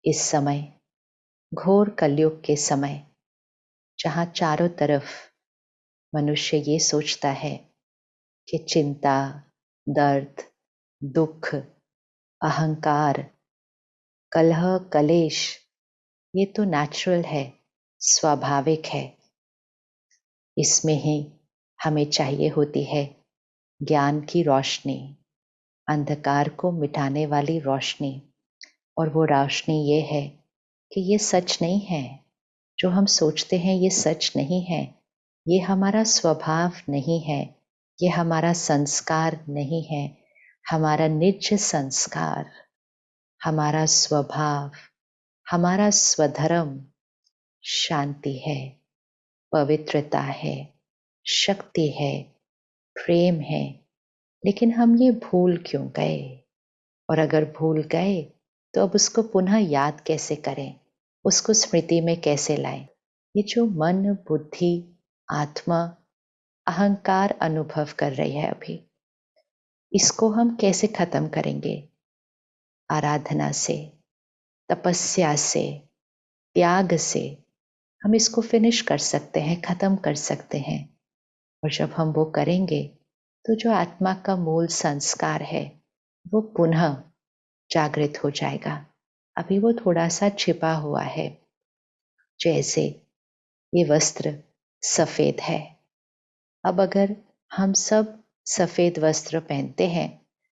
इस समय घोर कलयुग के समय जहाँ चारों तरफ मनुष्य ये सोचता है कि चिंता, दर्द, दुख, अहंकार, कलह, कलेश ये तो नेचुरल है, स्वाभाविक है। इसमें ही हमें चाहिए होती है ज्ञान की रोशनी, अंधकार को मिटाने वाली रोशनी। और वो रोशनी ये है कि ये सच नहीं है, जो हम सोचते हैं ये सच नहीं है, ये हमारा स्वभाव नहीं है, ये हमारा संस्कार नहीं है। हमारा निज संस्कार, हमारा स्वभाव, हमारा स्वधर्म शांति है, पवित्रता है, शक्ति है, प्रेम है। लेकिन हम ये भूल क्यों गए? और अगर भूल गए तो अब उसको पुनः याद कैसे करें, उसको स्मृति में कैसे लाएं? ये जो मन, बुद्धि, आत्मा, अहंकार अनुभव कर रही है अभी, इसको हम कैसे खत्म करेंगे? आराधना से, तपस्या से, त्याग से हम इसको फिनिश कर सकते हैं, खत्म कर सकते हैं। और जब हम वो करेंगे तो जो आत्मा का मूल संस्कार है वो पुनः जागृत हो जाएगा। अभी वो थोड़ा सा छिपा हुआ है। जैसे ये वस्त्र सफेद है, अब अगर हम सब सफेद वस्त्र पहनते हैं,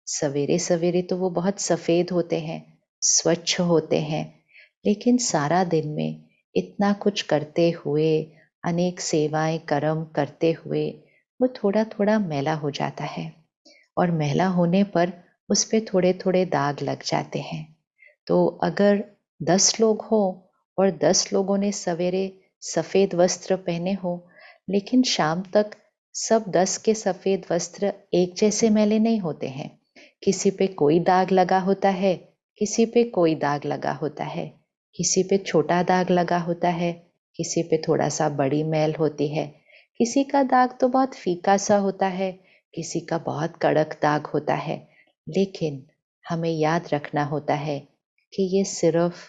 सवेरे सवेरे तो वो बहुत सफेद होते हैं, स्वच्छ होते हैं, लेकिन सारा दिन में इतना कुछ करते हुए, अनेक सेवाएं कर्म करते हुए वो थोड़ा थोड़ा मैला हो जाता है। और मैला होने पर उस पे थोड़े थोड़े दाग लग जाते हैं। तो अगर 10 लोग हों और 10 लोगों ने सवेरे सफेद वस्त्र पहने हो, लेकिन शाम तक सब 10 के सफेद वस्त्र एक जैसे मैले नहीं होते हैं। किसी पे कोई दाग लगा होता है, किसी पे कोई दाग लगा होता है, किसी पे छोटा दाग लगा होता है, किसी पे थोड़ा सा बड़ी मैल होती है, किसी का दाग तो बहुत फीका सा होता है, किसी का बहुत कड़क दाग होता है। लेकिन हमें याद रखना होता है कि ये सिर्फ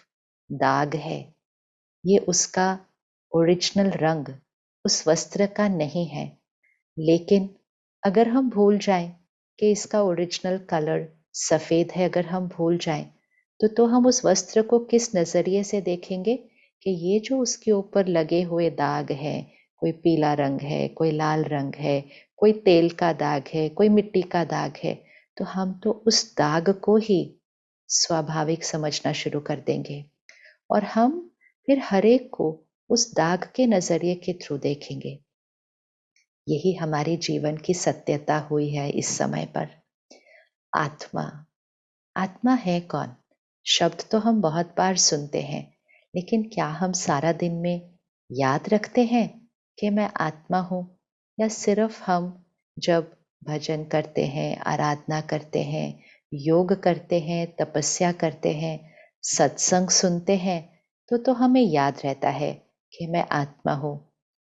दाग है, ये उसका ओरिजिनल रंग उस वस्त्र का नहीं है। लेकिन अगर हम भूल जाएं कि इसका ओरिजिनल कलर सफ़ेद है, अगर हम भूल जाएं तो हम उस वस्त्र को किस नज़रिए से देखेंगे कि ये जो उसके ऊपर लगे हुए दाग हैं, कोई पीला रंग है, कोई लाल रंग है, कोई तेल का दाग है, कोई मिट्टी का दाग है, तो हम तो उस दाग को ही स्वाभाविक समझना शुरू कर देंगे। और हम फिर हर एक को उस दाग के नज़रिए के थ्रू देखेंगे। यही हमारे जीवन की सत्यता हुई है इस समय पर। आत्मा, आत्मा है कौन? शब्द तो हम बहुत बार सुनते हैं, लेकिन क्या हम सारा दिन में याद रखते हैं कि मैं आत्मा हूँ? या सिर्फ हम जब भजन करते हैं, आराधना करते हैं, योग करते हैं, तपस्या करते हैं, सत्संग सुनते हैं, तो हमें याद रहता है कि मैं आत्मा हूँ।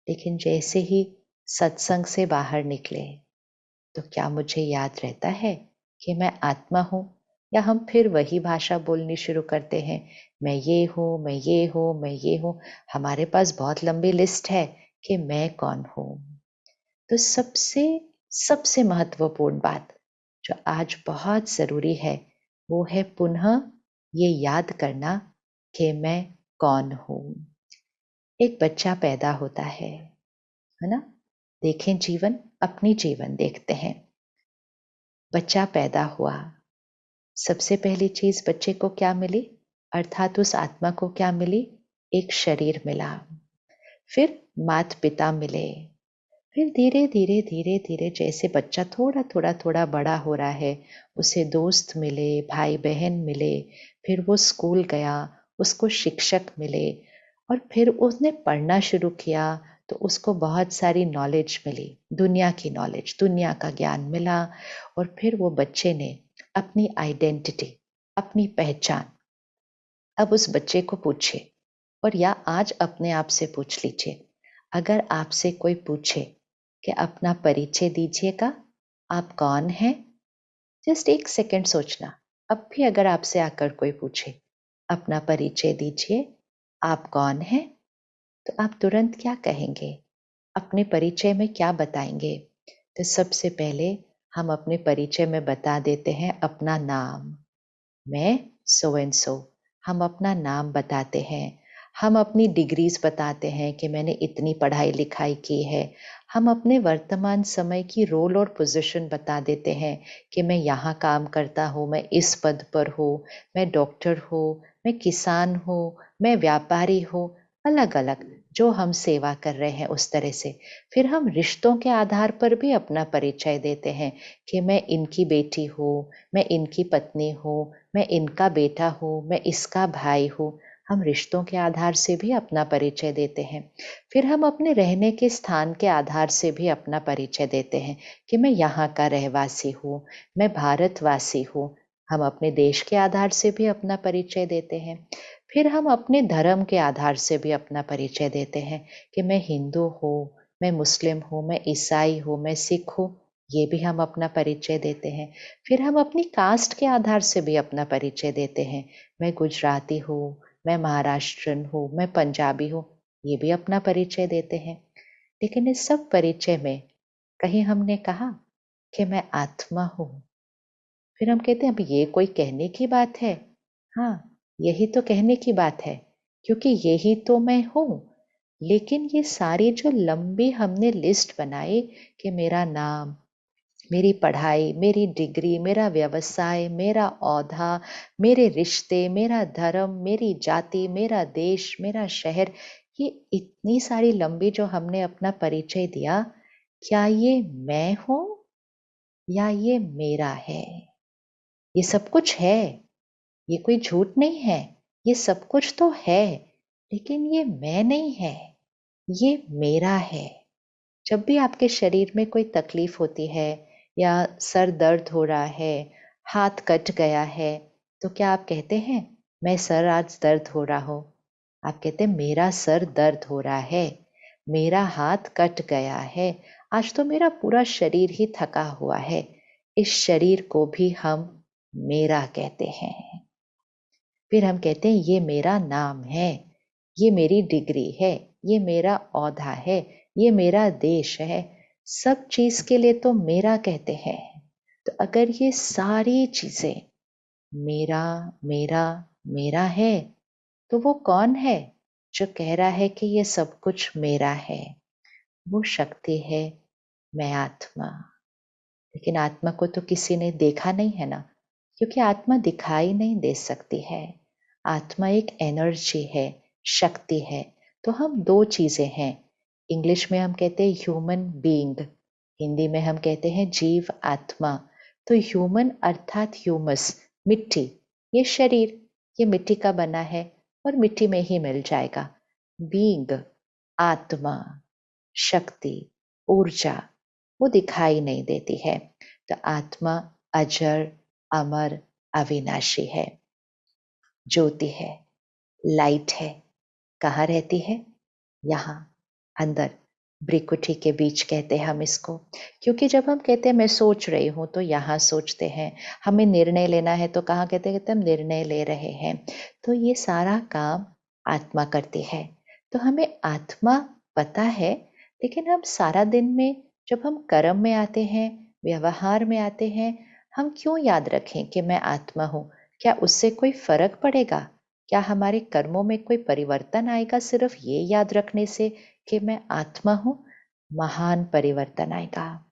लेकिन जैसे ही सत्संग से बाहर निकले तो क्या मुझे याद रहता है कि मैं आत्मा हूँ? या हम फिर वही भाषा बोलनी शुरू करते हैं, मैं ये हूँ, मैं ये हूँ, मैं ये हूँ। हमारे पास बहुत लंबी लिस्ट है कि मैं कौन हूँ। तो सबसे सबसे महत्वपूर्ण बात जो आज बहुत ज़रूरी है वो है पुनः ये याद करना कि मैं कौन हूँ। एक बच्चा पैदा होता है ना? देखें जीवन, अपनी जीवन देखते हैं। बच्चा पैदा हुआ, सबसे पहली चीज बच्चे को क्या मिली? अर्थात उस आत्मा को क्या मिली? एक शरीर मिला। फिर माता पिता मिले। फिर धीरे धीरे धीरे धीरे जैसे बच्चा थोड़ा थोड़ा थोड़ा बड़ा हो रहा है, उसे दोस्त मिले, भाई बहन मिले, फिर वो स्कूल गया, उसको शिक्षक मिले, और फिर उसने पढ़ना शुरू किया तो उसको बहुत सारी नॉलेज मिली, दुनिया की नॉलेज, दुनिया का ज्ञान मिला। और फिर वो बच्चे ने अपनी आइडेंटिटी, अपनी पहचान, अब उस बच्चे को पूछे, और या आज अपने आप से पूछ लीजिए, अगर आपसे कोई पूछे कि अपना परिचय दीजिएगा, आप कौन हैं? जस्ट एक सेकंड सोचना। अब भी अगर आपसे आकर कोई पूछे, अपना परिचय दीजिए, आप कौन हैं? तो आप तुरंत क्या कहेंगे? अपने परिचय में क्या बताएँगे? तो सबसे पहले हम अपने परिचय में बता देते हैं अपना नाम। मैं सो एंड सो। हम अपना नाम बताते हैं। हम अपनी डिग्रीज़ बताते हैं कि मैंने इतनी पढ़ाई-लिखाई की है। हम अपने वर्तमान समय की रोल और पोज़ीशन बता देते हैं कि मैं यहाँ काम करता हूँ, मैं इस पद पर हूँ, मैं डॉक्टर हूँ, मैं किसान हूँ, मैं व्यापारी हूँ, अलग-अलग जो हम सेवा कर रहे हैं उस तरह से। फिर हम रिश्तों के आधार पर भी अपना परिचय देते हैं कि मैं इनकी बेटी हूँ, मैं इनकी पत्नी हूँ, मैं इनका बेटा हूँ, मैं इसका भाई हूँ। हम रिश्तों के आधार से भी अपना परिचय देते हैं। फिर हम अपने रहने के स्थान के आधार से भी अपना परिचय देते हैं कि मैं यहाँ का रहवासी हूँ, मैं भारतवासी हूँ। हम अपने देश के आधार से भी अपना परिचय देते हैं। फिर हम अपने धर्म के आधार से भी अपना परिचय देते हैं कि मैं हिंदू हूँ, मैं मुस्लिम हूँ, मैं ईसाई हूँ, मैं सिख हूँ। ये भी हम अपना परिचय देते हैं। फिर हम अपनी कास्ट के आधार से भी अपना परिचय देते हैं। मैं गुजराती हूँ, मैं महाराष्ट्रन हूँ, मैं पंजाबी हूँ, ये भी अपना परिचय देते हैं। लेकिन इस सब परिचय में कहीं हमने कहा कि मैं आत्मा हूँ। फिर हम कहते हैं अब ये कोई कहने की बात है? हाँ, यही तो कहने की बात है, क्योंकि यही तो मैं हूँ। लेकिन ये सारी जो लंबी हमने लिस्ट बनाई कि मेरा नाम, मेरी पढ़ाई, मेरी डिग्री, मेरा व्यवसाय, मेरा ओहदा, मेरे रिश्ते, मेरा धर्म, मेरी जाति, मेरा देश, मेरा शहर, ये इतनी सारी लंबी जो हमने अपना परिचय दिया, क्या ये मैं हूँ या ये मेरा है? ये सब कुछ है, ये कोई झूठ नहीं है, ये सब कुछ तो है, लेकिन ये मैं नहीं है, ये मेरा है। जब भी आपके शरीर में कोई तकलीफ होती है या सर दर्द हो रहा है, हाथ कट गया है, तो क्या आप कहते हैं, मैं सर आज दर्द हो रहा हो? आप कहते हैं मेरा सर दर्द हो रहा है, मेरा हाथ कट गया है, आज तो मेरा पूरा शरीर ही थका हुआ है। इस शरीर को भी हम मेरा कहते हैं। फिर हम कहते हैं ये मेरा नाम है, ये मेरी डिग्री है, ये मेरा ओहदा है, ये मेरा देश है। सब चीज़ के लिए तो मेरा कहते हैं। तो अगर ये सारी चीज़ें मेरा, मेरा, मेरा है, तो वो कौन है जो कह रहा है कि ये सब कुछ मेरा है? वो शक्ति है, मैं आत्मा। लेकिन आत्मा को तो किसी ने देखा नहीं है ना, क्योंकि आत्मा दिखाई नहीं दे सकती है। आत्मा एक एनर्जी है, शक्ति है। तो हम दो चीजें हैं। इंग्लिश में हम कहते हैं ह्यूमन बीइंग, हिंदी में हम कहते हैं जीव आत्मा। तो ह्यूमन अर्थात ह्यूमस, मिट्टी, ये शरीर, ये मिट्टी का बना है और मिट्टी में ही मिल जाएगा। बीइंग, आत्मा, शक्ति, ऊर्जा, वो दिखाई नहीं देती है। तो आत्मा अजर, अमर, अविनाशी है, ज्योति है, लाइट है। कहाँ रहती है? यहाँ, अंदर, भ्रिकुटी के बीच कहते हैं हम इसको। क्योंकि जब हम कहते हैं मैं सोच रही हूँ, तो यहाँ सोचते हैं। हमें निर्णय लेना है तो कहाँ कहते हैं, कहते हम निर्णय ले रहे हैं। तो ये सारा काम आत्मा करती है। तो हमें आत्मा पता है, लेकिन हम सारा दिन में जब हम कर्म में आते हैं, व्यवहार में आते हैं, हम क्यों याद रखें कि मैं आत्मा हूँ? क्या उससे कोई फर्क पड़ेगा? क्या हमारे कर्मों में कोई परिवर्तन आएगा सिर्फ ये याद रखने से कि मैं आत्मा हूँ? महान परिवर्तन आएगा।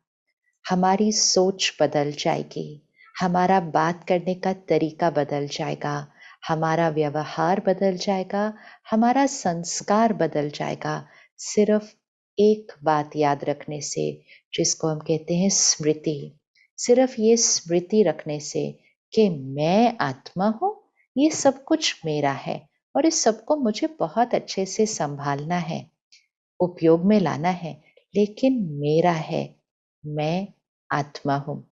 हमारी सोच बदल जाएगी, हमारा बात करने का तरीका बदल जाएगा, हमारा व्यवहार बदल जाएगा, हमारा संस्कार बदल जाएगा, सिर्फ एक बात याद रखने से, जिसको हम कहते हैं स्मृति। सिर्फ ये स्मृति रखने से कि मैं आत्मा हूँ, ये सब कुछ मेरा है और इस सबको मुझे बहुत अच्छे से संभालना है, उपयोग में लाना है, लेकिन मेरा है, मैं आत्मा हूँ।